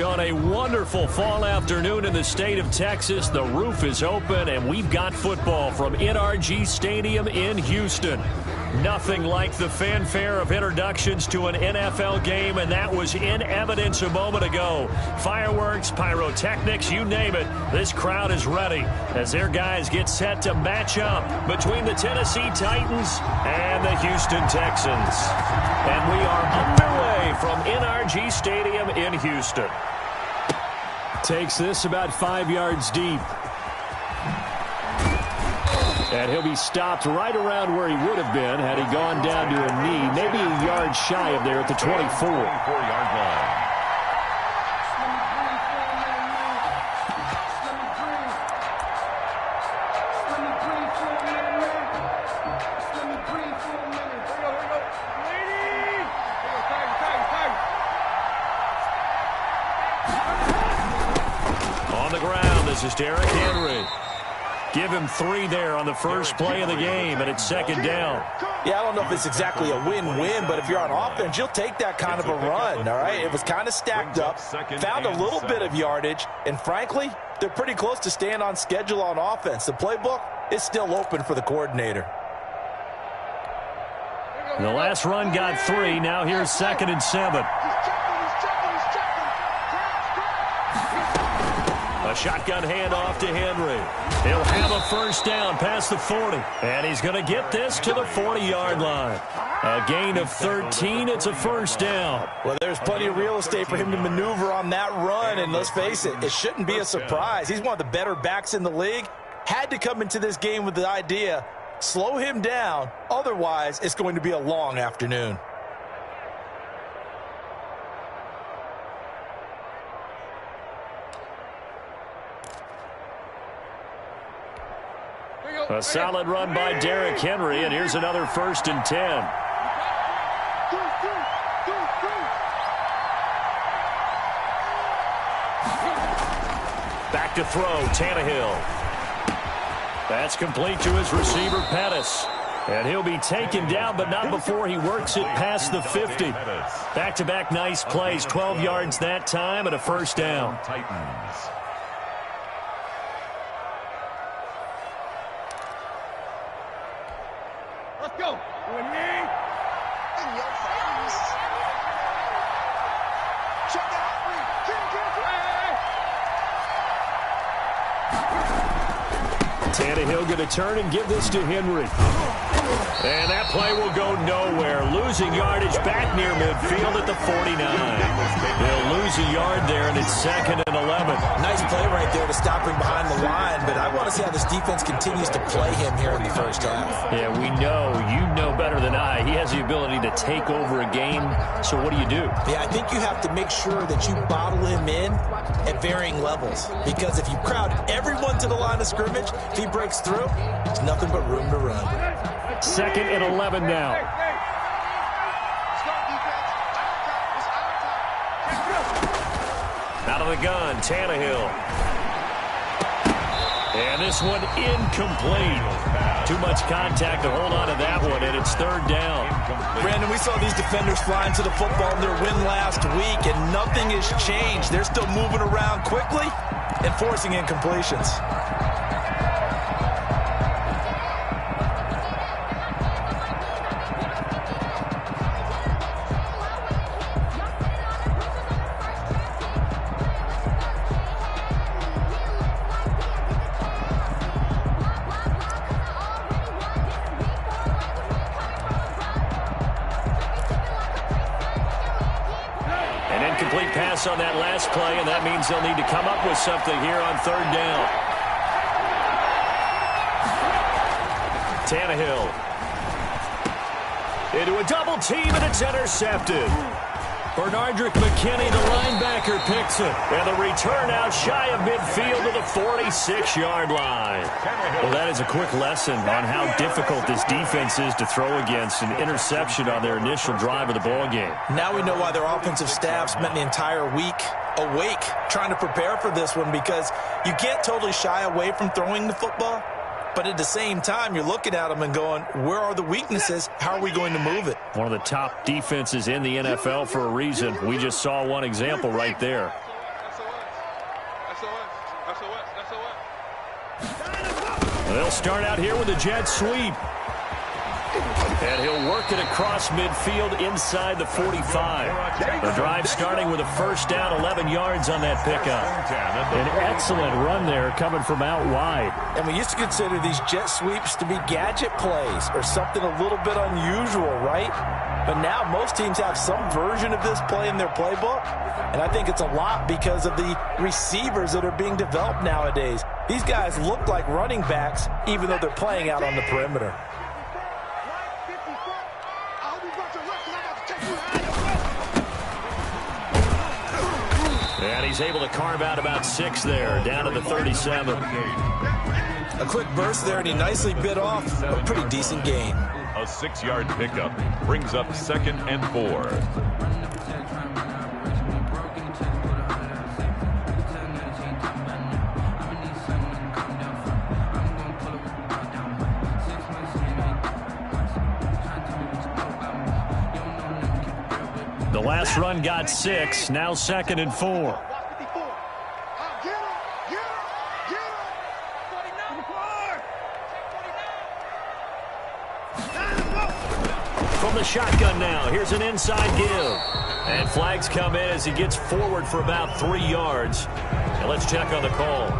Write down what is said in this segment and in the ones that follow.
On a wonderful fall afternoon in the state of Texas, the roof is open, and we've got football from NRG Stadium in Houston. Nothing like the fanfare of introductions to an NFL game, and that was in evidence a moment ago. Fireworks, pyrotechnics, you name it. This crowd is ready as their guys get set to match up between the Tennessee Titans and the Houston Texans. And we are underway from NRG Stadium in Houston. Takes this about 5 yards deep. And he'll be stopped right around where he would have been had he gone down to a knee, maybe a yard shy of there at the 24-yard line. On the ground, this is Derrick Henry. Give him 3 there on the first play of the game, and it's second down. Yeah, I don't know if it's exactly a win-win, but if you're on offense, you'll take that kind of a run, all right? It was kind of stacked up, found a little bit of yardage, and frankly, they're pretty close to staying on schedule on offense. The playbook is still open for the coordinator. The last run got 3. Now here's 2nd and 7. A shotgun handoff to Henry. He'll have a first down past the 40. And he's going to get this to the 40-yard line. A gain of 13. It's a first down. Well, there's plenty of real estate for him to maneuver on that run. And let's face it, it shouldn't be a surprise. He's one of the better backs in the league. Had to come into this game with the idea, slow him down. Otherwise, it's going to be a long afternoon. A solid run by Derrick Henry, and here's another 1st and 10. Back to throw, Tannehill. That's complete to his receiver, Pettis. And he'll be taken down, but not before he works it past the 50. Back-to-back nice plays, 12 yards that time, and a first down. Titans. Let's go. With me. In your face. Check out. Tannehill going to turn and give this to Henry. And that play will go nowhere. Losing yardage back near midfield at the 49. They'll lose a yard there, and it's 2nd and 11. Nice play right there to stop him behind the line, but I want to see how this defense continues to play him here in the first half. Yeah, we know. You know better than I. He has the ability to take over a game, so what do you do? Yeah, I think you have to make sure that you bottle him in at varying levels, because if you crowd everyone to the line of scrimmage, if he breaks through, there's nothing but room to run. 2nd and 11 now. Out of the gun, Tannehill. And this one incomplete. Too much contact to hold on to that one, and it's 3rd down. Brandon, we saw these defenders flying to the football in their win last week, and nothing has changed. They're still moving around quickly and forcing incompletions. On that last play, and that means they'll need to come up with something here on 3rd down. Tannehill into a double team, and it's intercepted. Bernardrick McKinney, the linebacker, picks it. And the return out shy of midfield to the 46-yard line. Well, that is a quick lesson on how difficult this defense is to throw against. An interception on their initial drive of the ball game. Now we know why their offensive staff spent the entire week awake trying to prepare for this one, because you can't totally shy away from throwing the football. But at the same time, you're looking at them and going, where are the weaknesses? How are we going to move it? One of the top defenses in the NFL for a reason. We just saw one example right there. They'll start out here with a jet sweep. And he'll work it across midfield inside the 45. The drive starting with a first down, 11 yards on that pickup. An excellent run there coming from out wide. And we used to consider these jet sweeps to be gadget plays or something a little bit unusual, right? But now most teams have some version of this play in their playbook. And I think it's a lot because of the receivers that are being developed nowadays. These guys look like running backs even though they're playing out on the perimeter. And he's able to carve out about 6 there, down to the 37. A quick burst there, and he nicely bit off a pretty decent gain. A 6-yard pickup brings up 2nd and 4. The last run got 6, now 2nd and 4. From the shotgun now, here's an inside give. And flags come in as he gets forward for about 3 yards. And let's check on the call.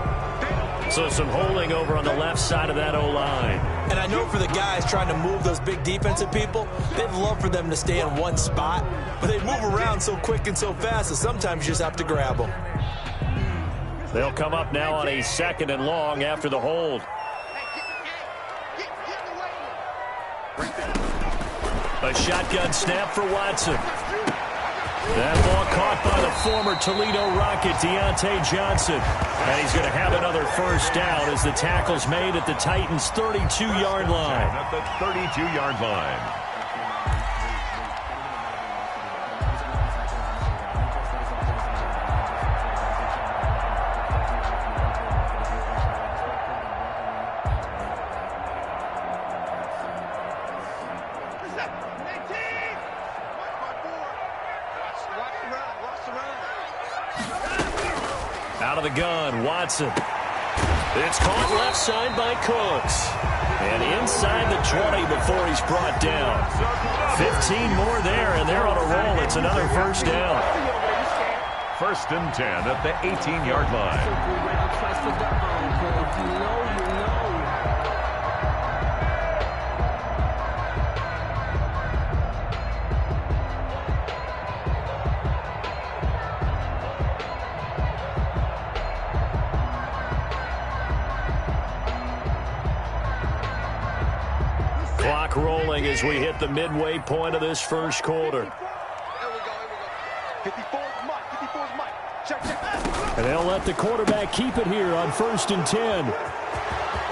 So some holding over on the left side of that O-line. And I know for the guys trying to move those big defensive people, they'd love for them to stay in one spot. But they move around so quick and so fast that sometimes you just have to grab them. They'll come up now on a 2nd and long after the hold. A shotgun snap for Watson. That ball caught by the former Toledo Rocket, Deontay Johnson. And he's going to have another first down as the tackle's made at the Titans' 32-yard line. At the 32-yard line. Out of the gun, Watson. It's caught left side by Cooks. And inside the 20 before he's brought down. 15 more there, and they're on a roll. It's another first down. 1st and 10 at the 18-yard line. Clock rolling as we hit the midway point of this first quarter. And they'll let the quarterback keep it here on 1st and 10.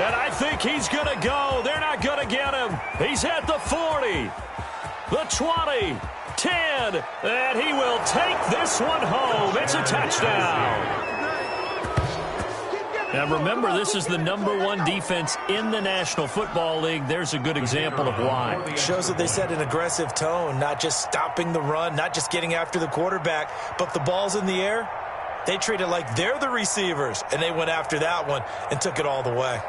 And I think he's going to go. They're not going to get him. He's at the 40, the 20, 10, and he will take this one home. It's a touchdown. Now, remember, this is the #1 defense in the National Football League. There's a good example of why. Shows that they set an aggressive tone, not just stopping the run, not just getting after the quarterback, but the ball's in the air. They treat it like they're the receivers, and they went after that one and took it all the way.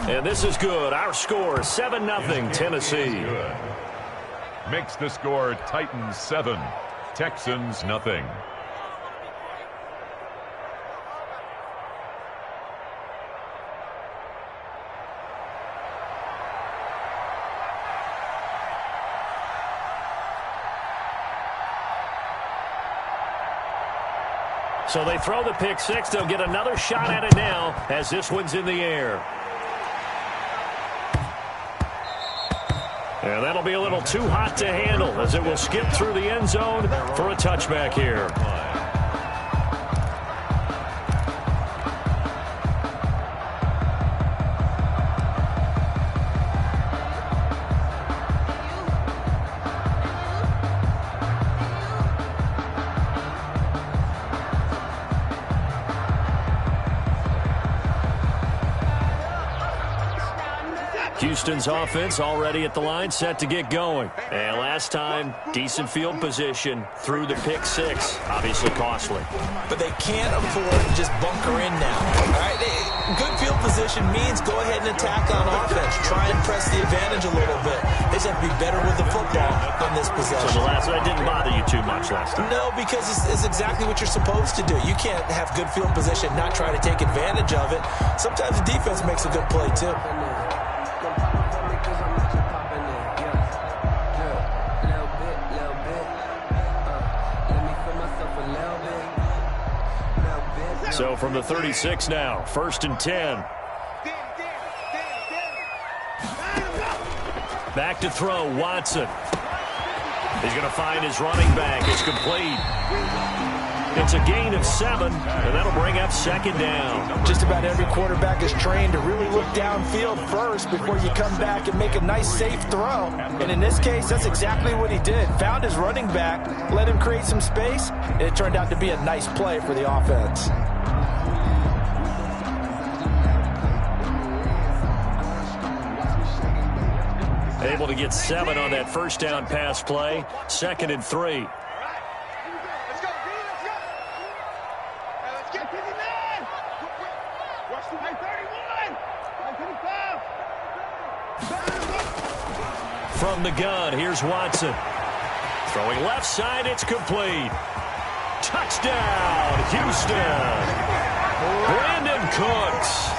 And this is good. Our score, 7-0, Tennessee. Makes the score Titans 7, Texans nothing. So they throw the pick six. They'll get another shot at it now as this one's in the air. And that'll be a little too hot to handle as it will skip through the end zone for a touchback here. Houston's offense already at the line, set to get going. And last time, decent field position through the pick six. Obviously costly. But they can't afford to just bunker in now. All right, good field position means go ahead and attack on offense. Try and press the advantage a little bit. They just have to be better with the football on this possession. So that didn't bother you too much last time? No, because it's exactly what you're supposed to do. You can't have good field position, not try to take advantage of it. Sometimes the defense makes a good play, too. So from the 36 now, 1st and 10. Back to throw, Watson. He's going to find his running back. It's complete. It's a gain of 7, and that'll bring up 2nd down. Just about every quarterback is trained to really look downfield first before you come back and make a nice, safe throw. And in this case, that's exactly what he did. Found his running back, let him create some space, and it turned out to be a nice play for the offense. Able to get 7 on that first down pass play. 2nd and 3. From the gun, here's Watson. Throwing left side, it's complete. Touchdown, Houston. Brandon Cooks.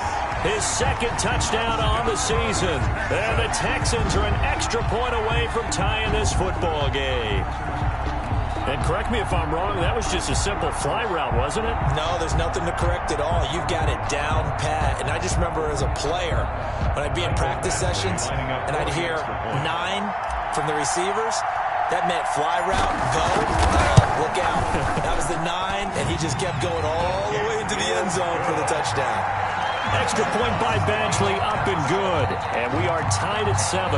His 2nd touchdown on the season. And the Texans are an extra point away from tying this football game. And correct me if I'm wrong, that was just a simple fly route, wasn't it? No, there's nothing to correct at all. You've got it down pat. And I just remember as a player, when I'd be in practice sessions and I'd hear 9 from the receivers, that meant fly route, go, look out. That was the 9, and he just kept going all the way into the end zone for the touchdown. Extra point by Badgley, up and good. And we are tied at 7.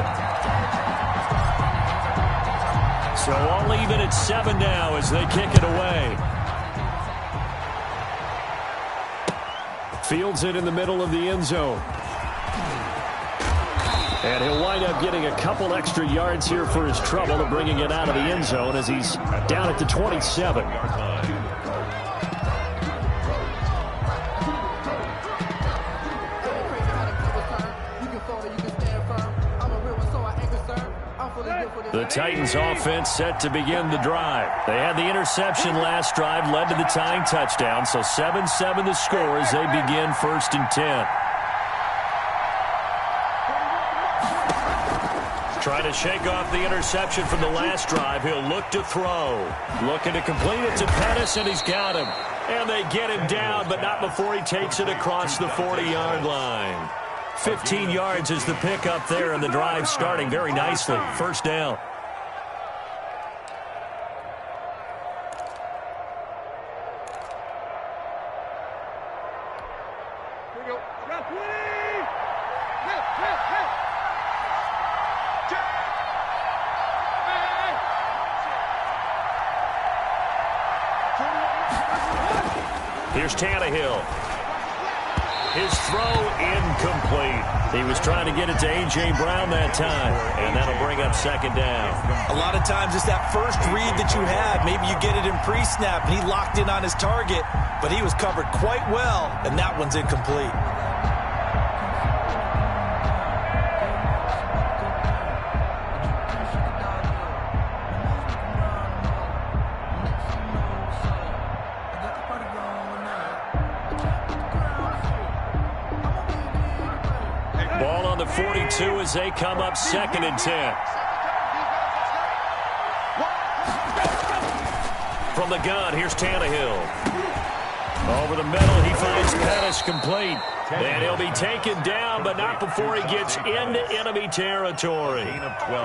So all even at 7 now as they kick it away. Fields it in the middle of the end zone. And he'll wind up getting a couple extra yards here for his trouble of bringing it out of the end zone as he's down at the 27. The Titans offense set to begin the drive. They had the interception last drive, led to the tying touchdown. So 7-7 the score as they begin 1st and 10. Trying to shake off the interception from the last drive. He'll look to throw. Looking to complete it to Pettis, and he's got him. And they get him down, but not before he takes it across the 40-yard line. 15 yards is the pickup there, and the drive starting very nicely. 1st down. Here's Tannehill. His throw incomplete. He was trying to get it to A.J. Brown that time, and that'll bring up 2nd down. A lot of times it's that first read that you have. Maybe you get it in pre-snap, and he locked in on his target, but he was covered quite well, and that one's incomplete. Ball on the 42 as they come up 2nd and 10. From the gun, here's Tannehill. Over the middle, he finds Pettis complete. And he'll be taken down, but not before he gets into enemy territory.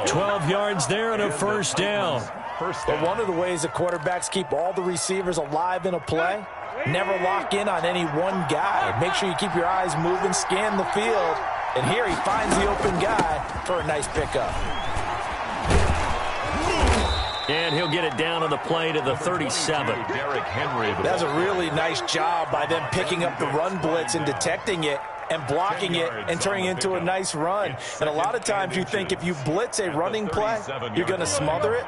12 yards there and a 1st down. But one of the ways the quarterbacks keep all the receivers alive in a play, never lock in on any one guy. Make sure you keep your eyes moving, scan the field. And here he finds the open guy for a nice pickup. And he'll get it down on the play to the 37. That's a really nice job by them picking up the run blitz and detecting it and blocking it and turning it into a nice run. And a lot of times you think if you blitz a running play, you're going to smother it.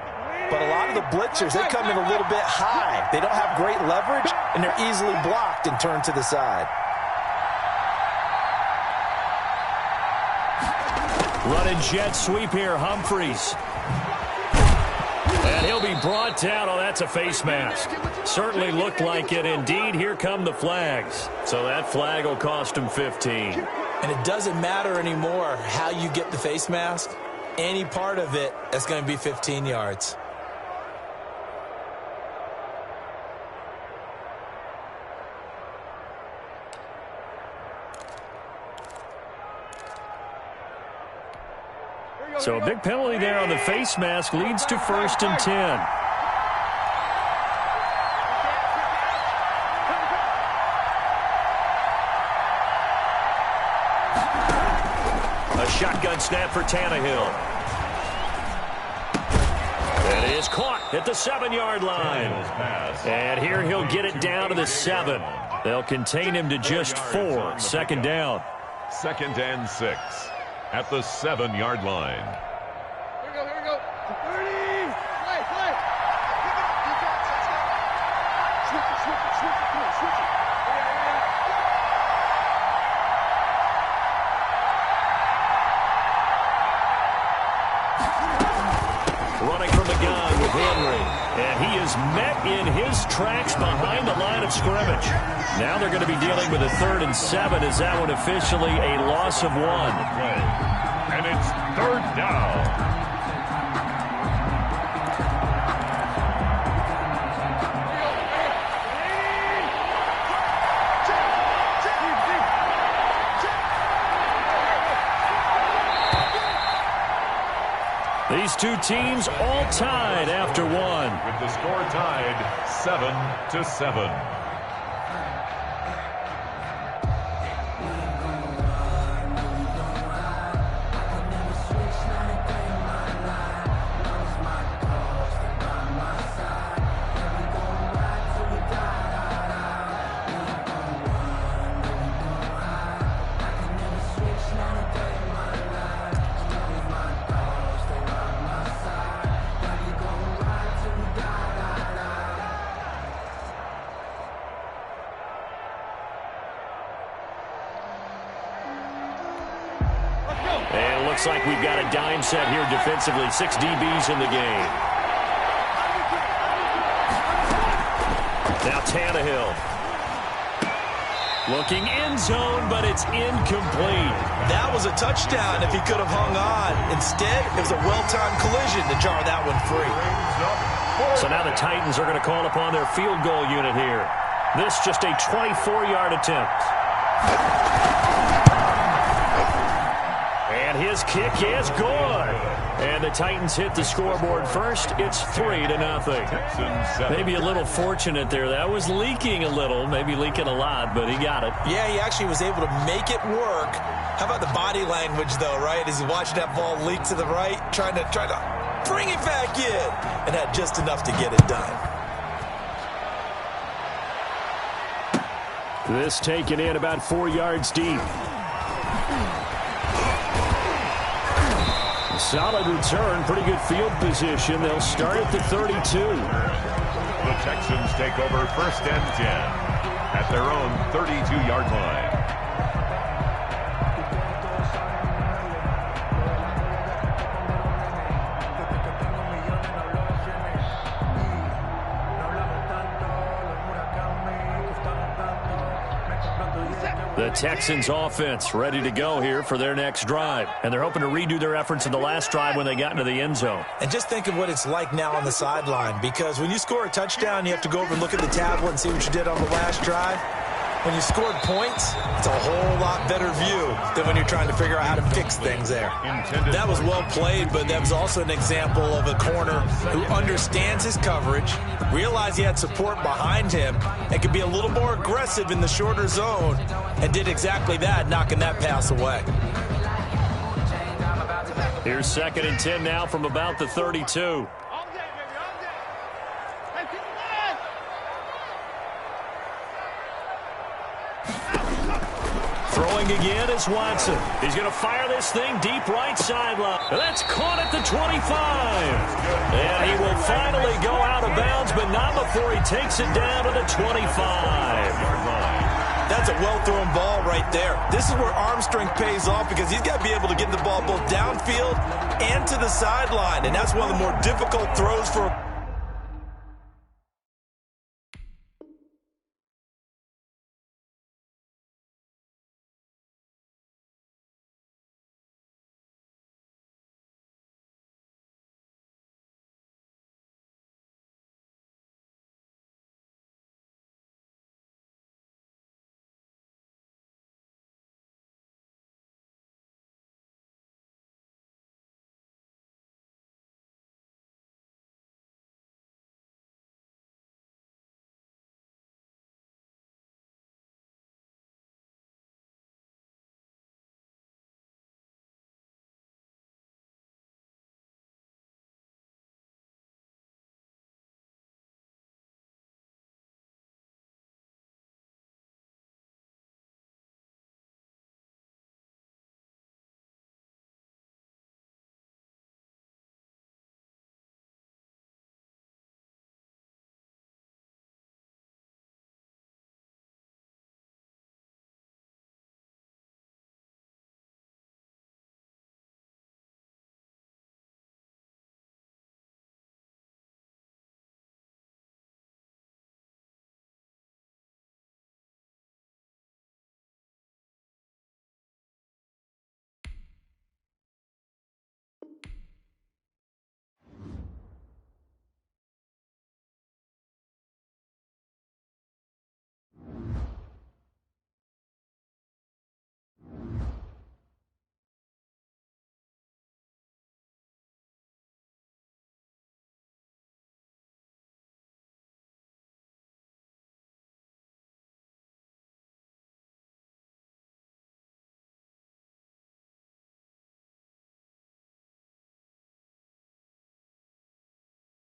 But a lot of the blitzers, they come in a little bit high. They don't have great leverage, and they're easily blocked and turned to the side. Running jet sweep here, Humphries. And he'll be brought down. Oh, that's a face mask. Certainly looked like it. Indeed, here come the flags. So that flag will cost him 15. And it doesn't matter anymore how you get the face mask. Any part of it is going to be 15 yards. So a big penalty there on the face mask leads to 1st and 10. A shotgun snap for Tannehill. It is caught at the 7-yard line. And here he'll get it down to the 7. They'll contain him to just 4. 2nd down. 2nd and 6 at the 7-yard line. Here we go. 30. Play. Switch it. Come on, switch it. Running from the gun with Henry. And he is met in his tracks behind the line of scrimmage. Now they're going to be dealing with a 3rd and 7. Is that one officially a loss of 1? And it's 3rd down. These two teams all tied after 1. With the score tied 7-7. And it looks like we've got a dime set here defensively. 6 DBs in the game. Now Tannehill. Looking end zone, but it's incomplete. That was a touchdown if he could have hung on. Instead, it was a well-timed collision to jar that one free. So now the Titans are going to call upon their field goal unit here. This just a 24-yard attempt. And his kick is good. And the Titans hit the scoreboard first. It's 3-0. Maybe a little fortunate there. That was leaking a little, maybe leaking a lot, but he got it. Yeah, he actually was able to make it work. How about the body language, though, right? As he watched that ball leak to the right, trying to bring it back in, and had just enough to get it done. This taken in about 4 yards deep. Solid return, pretty good field position. They'll start at the 32. The Texans take over 1st and 10 at their own 32-yard line. The Texans offense ready to go here for their next drive. And they're hoping to redo their efforts in the last drive when they got into the end zone. And just think of what it's like now on the sideline, because when you score a touchdown, you have to go over and look at the tablet and see what you did on the last drive. When you scored points, it's a whole lot better view than when you're trying to figure out how to fix things there. That was well played, but that was also an example of a corner who understands his coverage, realized he had support behind him, and could be a little more aggressive in the shorter zone, and did exactly that, knocking that pass away. Here's 2nd and 10 now from about the 32. Throwing again is Watson. He's going to fire this thing deep right sideline. That's caught at the 25. And he will finally go out of bounds, but not before he takes it down to the 25. That's a well-thrown ball right there. This is where arm strength pays off because he's got to be able to get the ball both downfield and to the sideline, and that's one of the more difficult throws for